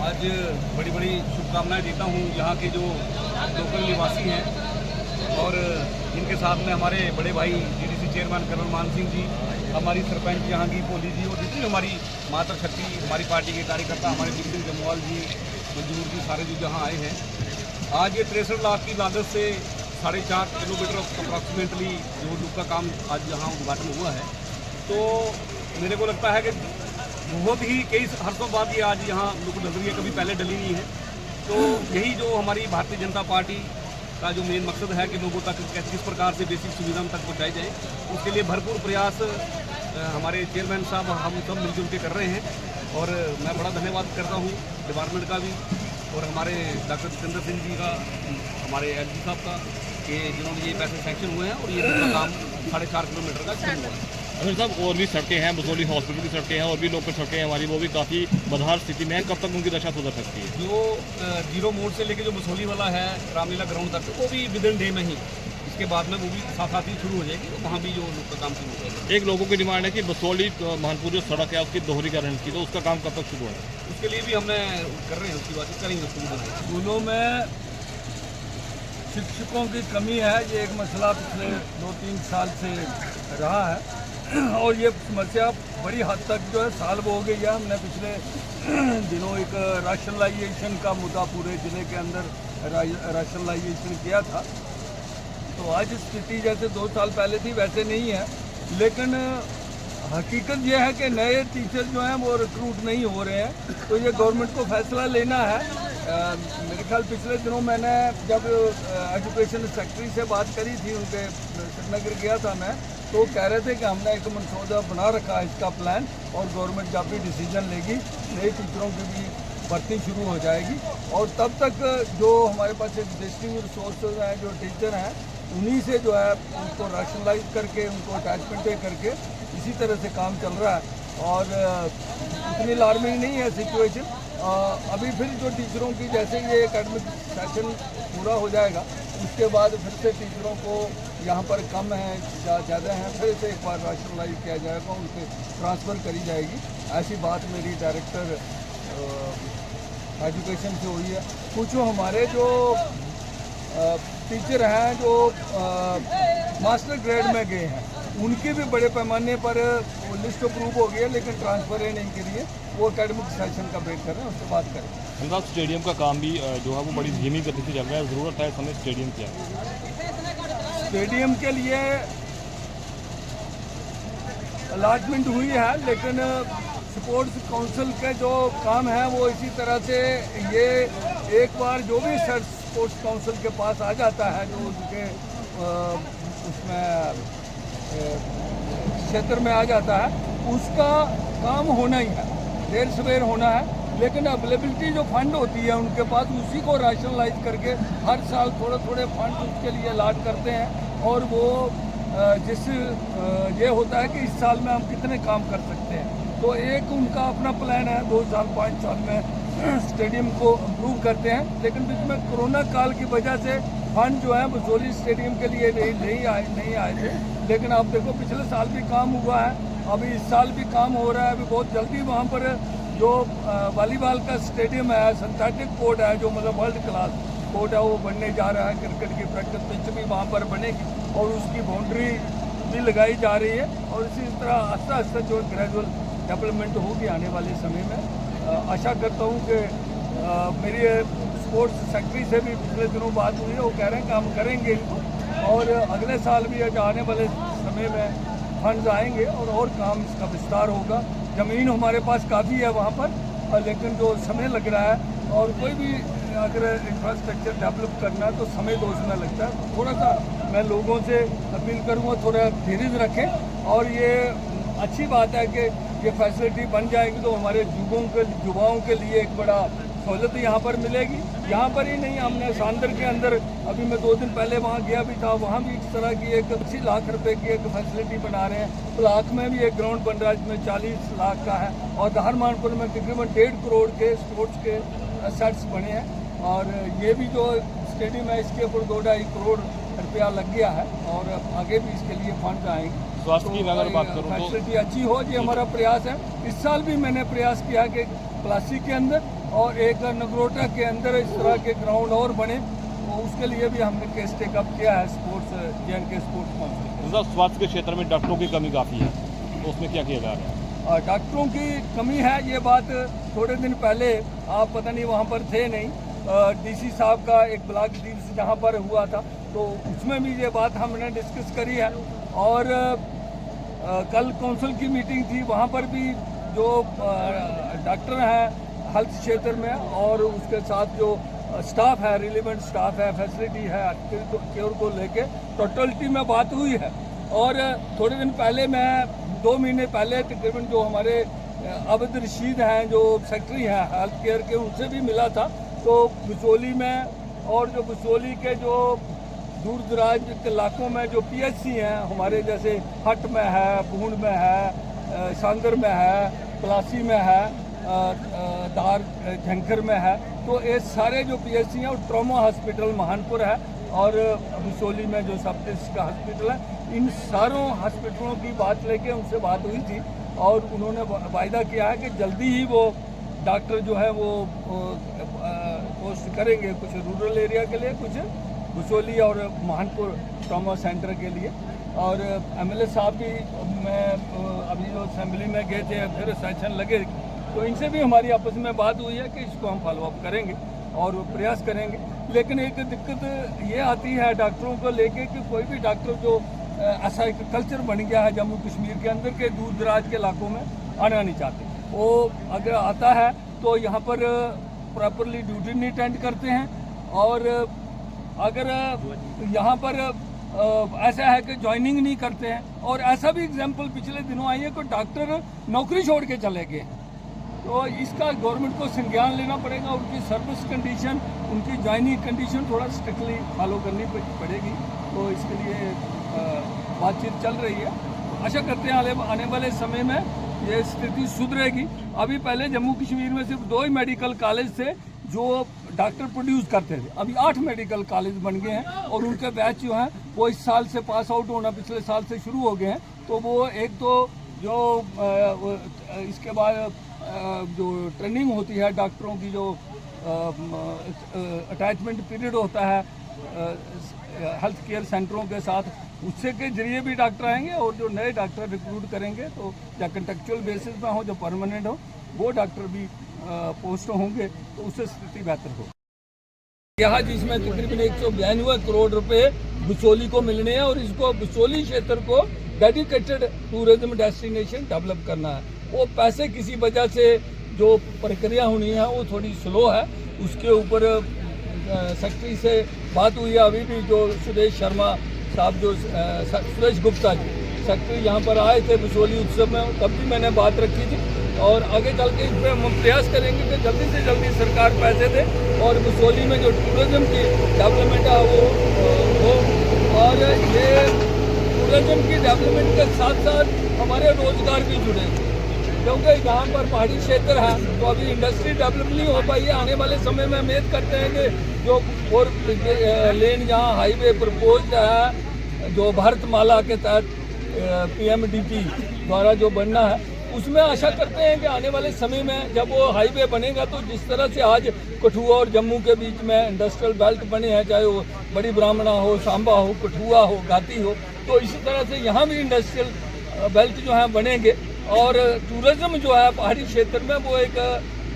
आज बड़ी बड़ी शुभकामनाएं देता हूँ यहाँ के जो लोकल निवासी हैं और इनके साथ में हमारे बड़े भाई डीडीसी चेयरमैन कर्नल मान सिंह जी, हमारी सरपंच जहांगीर पोली जी और जितनी हमारी माता शक्ति हमारी पार्टी के कार्यकर्ता हमारे दिग्विजय जमवाल जी, मंजूर जी, सारे जो यहाँ आए हैं। आज ये 63 लाख की लागत से 4.5 किलोमीटर अप्रॉक्सीमेटली जो लूप का काम आज यहाँ उद्घाटन हुआ है। तो मेरे को लगता है कि बहुत ही कई हर्षों बाद ये आज यहाँ लूप डल रही है, कभी पहले डली नहीं है। तो यही जो हमारी भारतीय जनता पार्टी का जो मेन मकसद है कि लोगों तक किस प्रकार से बेसिक सुविधा तक पहुँचाई जाए, उसके लिए भरपूर प्रयास हमारे चेयरमैन साहब हम सब मिलजुल के कर रहे हैं। और मैं बड़ा धन्यवाद करता हूँ डिपार्टमेंट का भी और हमारे डॉक्टर जितेंद्र सिंह जी का, हमारे एलजी साहब का, कि जिन्होंने ये पैसे सैंक्शन हुए हैं और ये पूरा काम 4.5 किलोमीटर का शुरू हुआ है। अमीर साहब, और भी सड़कें हैं, बसोली हॉस्पिटल की सड़कें हैं और भी लोकल सड़कें हैं हमारी, वो भी काफ़ी बदहाल स्थिति में है। कब तक उनकी दशा सुधर सकती है? जो जीरो मोड़ से लेके जो बसोली वाला है रामलीला ग्राउंड तक, वो भी विद इन डे में ही, इसके बाद में वो भी साथ ही शुरू हो जाएगी। तो वहाँ भी जो लोग का काम शुरू हो जाएगा। एक लोगों की डिमांड है कि बसोली महानपुर जो सड़क है उसकी दोहरीकरण की, तो उसका काम कब तक शुरू होगा? उसके लिए भी हमने कर रहे हैं, उसकी बात करेंगे। स्कूलों में शिक्षकों की कमी है, ये एक मसला पिछले 2-3 साल से रहा है और ये समस्या बड़ी हद तक जो है सॉल्व हो गई है। हमने पिछले दिनों एक राशनलाइजेशन का मुद्दा पूरे ज़िले के अंदर राशनलाइजेशन किया था। तो आज स्थिति जैसे 2 साल पहले थी वैसे नहीं है, लेकिन हकीकत यह है कि नए टीचर जो हैं वो रिक्रूट नहीं हो रहे हैं। तो ये गवर्नमेंट को फैसला लेना है। मेरे ख्याल पिछले दिनों मैंने जब एजुकेशन सेक्रेटरी से बात करी थी, उनके श्रीनगर गया था मैं, तो कह रहे थे कि हमने एक मनसूबा बना रखा है इसका प्लान, और गवर्नमेंट जब भी डिसीजन लेगी नए टीचरों की भी भर्ती शुरू हो जाएगी। और तब तक जो हमारे पास एग्जिस्टिंग रिसोर्सेज हैं, जो टीचर हैं, उन्हीं से जो है उनको रैशनलाइज करके, उनको अटैचमेंटें करके इसी तरह से काम चल रहा है। और इतनी अलार्मिंग नहीं है सिचुएशन। अभी फिर जो टीचरों की, जैसे ये एकेडमिक सेशन पूरा हो जाएगा उसके बाद फिर से टीचरों को यहाँ पर कम है ज़्यादा हैं, फिर से एक बार रैशनलाइज किया जाएगा, उनसे ट्रांसफ़र करी जाएगी। ऐसी बात मेरी डायरेक्टर एजुकेशन से हुई है। कुछ हमारे जो टीचर हैं जो मास्टर ग्रेड में गए हैं, उनकी भी बड़े पैमाने पर लिस्ट अप्रूव हो गई है, लेकिन ट्रांसफ़र है नहीं के लिए वो एकेडमिक सेशन का वेट कर रहे हैं, उससे बात करें। हम स्टेडियम का काम भी जो है वो बड़ी धीमी गति से चल रहा है, ज़रूरत है समय स्टेडियम की। स्टेडियम के लिए अलॉटमेंट हुई है, लेकिन स्पोर्ट्स काउंसिल के जो काम है वो इसी तरह से, ये एक बार जो भी स्पोर्ट्स काउंसिल के पास आ जाता है, जो उनके उसमें क्षेत्र में आ जाता है, उसका काम होना ही है, देर सवेर होना है। लेकिन अवेलेबिलिटी जो फंड होती है उनके पास, उसी को रैशनलाइज करके हर साल थोड़े थोड़े फंड उसके लिए अलॉट करते हैं। और वो ये होता है कि इस साल में हम कितने काम कर सकते हैं। तो एक उनका अपना प्लान है, 2 साल 5 साल में स्टेडियम को इम्प्रूव करते हैं। लेकिन बीच में कोरोना काल की वजह से फंड जो है बसोली स्टेडियम के लिए नहीं आए थे। लेकिन आप देखो पिछले साल भी काम हुआ है, अभी इस साल भी काम हो रहा है। अभी बहुत जल्दी वहाँ पर जो वॉलीबॉल का स्टेडियम है, सिंथेटिक कोर्ट है, जो मतलब वर्ल्ड क्लास कोर्ट है, वो बनने जा रहा है। क्रिकेट की प्रैक्टिस पिच भी वहाँ पर बनेगी और उसकी बाउंड्री भी लगाई जा रही है। और इसी तरह आस्ता आस्ता जो ग्रेजुअल डेवलपमेंट होगी आने वाले समय में। आशा करता हूँ कि मेरी स्पोर्ट्स सेक्रेटरी से भी पिछले दिनों बात हुई है, वो कह रहे हैं काम करेंगे इनको, और अगले साल भी आने वाले समय में फंड्स आएंगे और काम इसका विस्तार होगा। ज़मीन हमारे पास काफ़ी है वहाँ पर, लेकिन जो समय लग रहा है, और कोई भी अगर इंफ्रास्ट्रक्चर डेवलप करना है तो समय तो उसमें लगता है। तो थोड़ा सा मैं लोगों से अपील करूँगा, थोड़ा धीरज रखें। और ये अच्छी बात है कि ये फैसिलिटी बन जाएगी तो हमारे युवाओं के लिए एक बड़ा सहूलत यहाँ पर मिलेगी। यहाँ पर ही नहीं, हमने सांदर के अंदर अभी मैं 2 दिन पहले वहाँ गया भी था, वहाँ भी इस तरह की एक 80 लाख रुपए की एक फैसिलिटी बना रहे हैं। ब्लॉक में भी एक ग्राउंड बन रहा है जिसमें 40 लाख का है, और धारमानपुर में तकरीबन 1.5 करोड़ के स्पोर्ट्स के सेट्स बने हैं। और ये भी जो स्टेडियम है इसके ऊपर 2-2.5 करोड़ रुपया लग गया है, और आगे भी इसके लिए फंड आएंगे। स्वास्थ्य की अगर बात करूँ तो फैसिलिटी अच्छी हो, ये हमारा प्रयास है। इस साल भी मैंने प्रयास किया कि प्लासी के अंदर और एक नगरोटा के अंदर इस तरह के ग्राउंड और बने, तो उसके लिए भी हमने केस टेकअप किया है स्पोर्ट्स J&K स्पोर्ट्स काउंसिल। स्वास्थ्य के क्षेत्र में डॉक्टरों की कमी काफ़ी है, तो उसमें क्या किया जा रहा है? डॉक्टरों की कमी है, ये बात थोड़े दिन पहले आप पता नहीं वहाँ पर थे नहीं, DC साहब का एक ब्लॉक दिवस जहाँ पर हुआ था, तो उसमें भी ये बात हमने डिस्कस करी है। और कल काउंसिल की मीटिंग थी, वहाँ पर भी जो डॉक्टर हैं हेल्थ क्षेत्र में और उसके साथ जो स्टाफ है, रिलेवेंट स्टाफ है, फैसिलिटी है, केयर को लेके टोटलिटी में बात हुई है। और थोड़े दिन पहले मैं 2 महीने पहले तकरीबन जो हमारे अब्द रशीद हैं जो सेक्रेटरी हैं हेल्थ केयर के, उनसे भी मिला था। तो बिचौली में और जो बिचौली के जो दूर दराज के इलाकों में जो PHC हैं हमारे, जैसे हट में है, बूंद में है, सांगर में है, प्लासी में है, दार झंकर में है, तो ये सारे जो PHC हैं और ट्रॉमा हॉस्पिटल महानपुर है और बिचौली में जो सब डिस्ट्रिक्ट का हॉस्पिटल है, इन सारों हॉस्पिटलों की बात लेके उनसे बात हुई थी और उन्होंने वायदा किया है कि जल्दी ही वो डॉक्टर जो है वो पोस्ट करेंगे, कुछ रूरल एरिया के लिए, कुछ बिचौली और महानपुर ट्रॉमा सेंटर के लिए। और MLA साहब भी, मैं अभी जो असेंबली में गए थे, फिर सेशन लगे, तो इनसे भी हमारी आपस में बात हुई है कि इसको हम फॉलोअप करेंगे और प्रयास करेंगे। लेकिन एक दिक्कत ये आती है डॉक्टरों को लेके कि कोई भी डॉक्टर जो ऐसा एक कल्चर बन गया है जम्मू कश्मीर के अंदर के दूर दराज के इलाकों में आना नहीं चाहते, वो अगर आता है तो यहाँ पर प्रॉपरली ड्यूटी नहीं अटेंड करते हैं। और अगर यहाँ पर ऐसा है कि ज्वाइनिंग नहीं करते हैं, और ऐसा भी एग्जाम्पल पिछले दिनों आई है कि डॉक्टर नौकरी छोड़ के चले गए हैं। तो इसका गवर्नमेंट को संज्ञान लेना पड़ेगा, उनकी सर्विस कंडीशन, उनकी ज्वाइनिंग कंडीशन थोड़ा स्ट्रिक्टली फॉलो करनी पड़ेगी। तो इसके लिए बातचीत चल रही है, आशा करते हैं आने वाले समय में ये स्थिति सुधरेगी। अभी पहले जम्मू कश्मीर में सिर्फ 2 ही मेडिकल कॉलेज थे जो डॉक्टर प्रोड्यूस करते थे, अभी 8 मेडिकल कॉलेज बन गए हैं और उनके बैच जो हैं वो इस साल से पास आउट होना पिछले साल से शुरू हो गए हैं। तो वो एक तो जो इसके बाद जो ट्रेनिंग होती है डॉक्टरों की, जो अटैचमेंट पीरियड होता है हेल्थ केयर सेंटरों के साथ, उससे के जरिए भी डॉक्टर आएंगे और जो नए डॉक्टर रिक्रूट करेंगे तो या कंट्रेक्चुअल बेसिस पर हो, जो परमानेंट हो, वो डॉक्टर भी पोस्ट होंगे, तो उससे स्थिति बेहतर हो। यहाँ जिसमें तकरीबन 192 करोड़ रुपए बिचौली को मिलने हैं और इसको बिचौली क्षेत्र को डेडिकेटेड टूरिज्म डेस्टिनेशन डेवलप करना है। वो पैसे किसी वजह से जो प्रक्रिया होनी है वो थोड़ी स्लो है, उसके ऊपर सेक्रेटरी से बात हुई है। अभी भी जो सुरेश शर्मा साहब, जो सुरेश गुप्ता जी सेक्रेटरी यहाँ पर आए थे बिचौली उत्सव में, तब भी मैंने बात रखी थी और आगे चल के इस पर हम प्रयास करेंगे कि जल्दी से जल्दी सरकार पैसे दे और बिचौली में जो टूरिज्म की डेवलपमेंट है वो हो। और ये टूरिज्म की डेवलपमेंट के साथ साथ हमारे रोजगार भी जुड़े, क्योंकि यहाँ पर पहाड़ी क्षेत्र है तो अभी इंडस्ट्री डेवलप नहीं हो पाई है। आने वाले समय में उम्मीद करते हैं कि जो 4 लेन यहाँ हाईवे प्रपोज्ड है, जो भारतमाला के तहत PMDP द्वारा जो बनना है, उसमें आशा करते हैं कि आने वाले समय में जब वो हाईवे बनेगा तो जिस तरह से आज कठुआ और जम्मू के बीच में इंडस्ट्रियल बेल्ट बने हैं, चाहे वो बड़ी ब्राह्मणा हो, सांबा हो, कठुआ हो, घाटी हो, तो इसी तरह से यहाँ भी इंडस्ट्रियल बेल्ट जो है बनेंगे और टूरिज्म जो है पहाड़ी क्षेत्र में वो एक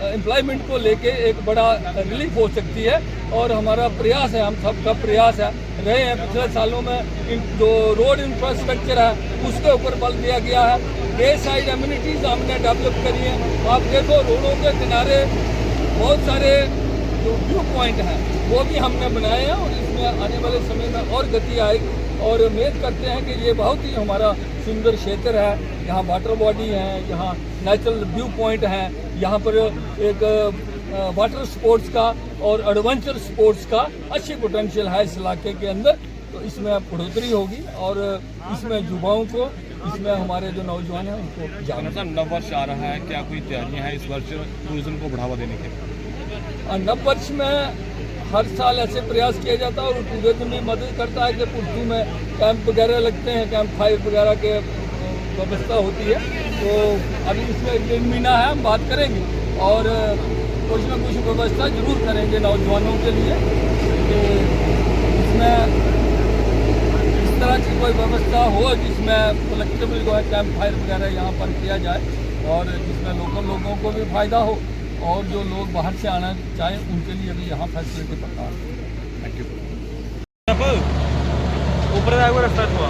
एम्प्लॉयमेंट को लेके एक बड़ा रिलीफ हो सकती है। और हमारा प्रयास है, हम सबका प्रयास है रहे हैं पिछले सालों में, जो रोड इंफ्रास्ट्रक्चर है उसके ऊपर बल दिया गया है। बे साइड एम्यूनिटीज़ हमने डेवलप करी हैं। आप देखो रोडों के किनारे बहुत सारे जो व्यू पॉइंट हैं वो भी हमने बनाए हैं और इसमें आने वाले समय में और गति आएगी और उम्मीद करते हैं कि ये बहुत ही हमारा सुंदर क्षेत्र है। यहाँ वाटर बॉडी है, यहाँ नेचुरल व्यू पॉइंट है, यहाँ पर एक वाटर स्पोर्ट्स का और एडवेंचर स्पोर्ट्स का अच्छी पोटेंशियल है इस इलाके के अंदर। तो इसमें बढ़ोतरी होगी और इसमें युवाओं को, इसमें हमारे जो नौजवान हैं उनको जाना। नव वर्ष आ रहा है, क्या कोई तैयारियां हैं इस वर्ष टूरिज्म को बढ़ावा देने के? नव वर्ष में हर साल ऐसे प्रयास किया जाता है और टूरिज्म भी मदद करता है कि पुर्तू में कैंप वगैरह लगते हैं, कैंप फायर वगैरह के व्यवस्था होती है। तो अभी इसमें 1 महीना है, हम बात करेंगे और कुछ न कुछ व्यवस्था जरूर करेंगे नौजवानों के लिए कि इसमें इस तरह की कोई व्यवस्था हो जिसमें कलेक्टिवली जो है कैंप फायर वगैरह यहाँ पर किया जाए और जिसमें लोकल लोगों को भी फायदा हो और जो लोग बाहर से आना चाहें उनके लिए भी यहाँ फैसिलिटी प्रदान हो। थैंक यू ऊपर रास्ता हुआ